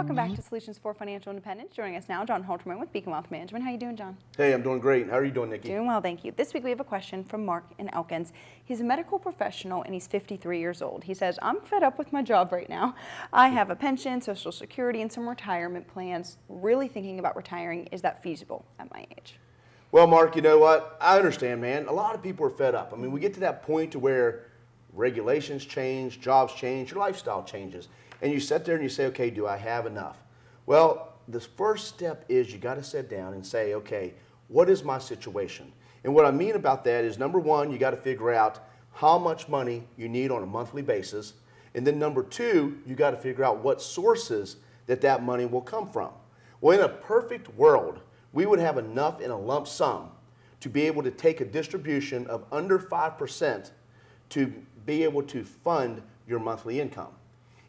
Welcome back to Solutions for Financial Independence. Joining us now, John Halterman with Beacon Wealth Management. How are you doing, John? Hey, I'm doing great. How are you doing, Nikki? Doing well, thank you. This week we have a question from Mark in Elkins. He's a medical professional and he's 53 years old. He says, I'm fed up with my job right now. I have a pension, Social Security, and some retirement plans. Really thinking about retiring. Is that feasible at my age? Well, Mark, you know what? I understand, man. A lot of people are fed up. I mean, we get to that point to where regulations change, jobs change, your lifestyle changes. And you sit there and you say, okay, do I have enough? Well, the first step is you got to sit down and say, okay, what is my situation? And what I mean about that is, number one, you got to figure out how much money you need on a monthly basis. And then number two, you got to figure out what sources that money will come from. Well, in a perfect world, we would have enough in a lump sum to be able to take a distribution of under 5% to be able to fund your monthly income.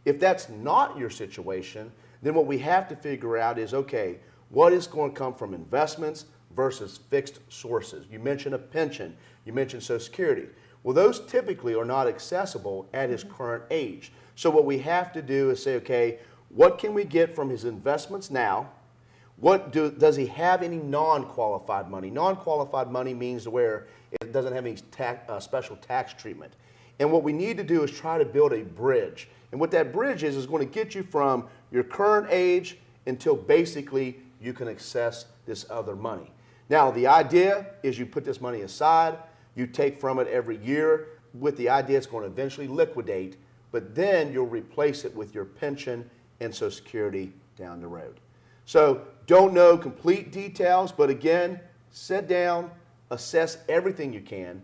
If that's not your situation, then what we have to figure out is, okay, what is going to come from investments versus fixed sources? You mentioned a pension, you mentioned Social Security. Well, those typically are not accessible at his current age. So what we have to do is say, okay, what can we get from his investments now? Does he have any non-qualified money? Non-qualified money means where it doesn't have any special tax treatment. And what we need to do is try to build a bridge. And what that bridge is going to get you from your current age until basically you can access this other money. Now, the idea is you put this money aside, you take from it every year with the idea it's going to eventually liquidate, but then you'll replace it with your pension and Social Security down the road. So don't know complete details, but again, sit down, assess everything you can,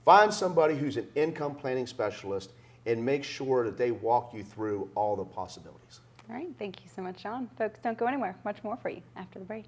find somebody who's an income planning specialist, and make sure that they walk you through all the possibilities. All right, thank you so much, John. Folks, don't go anywhere. Much more for you after the break.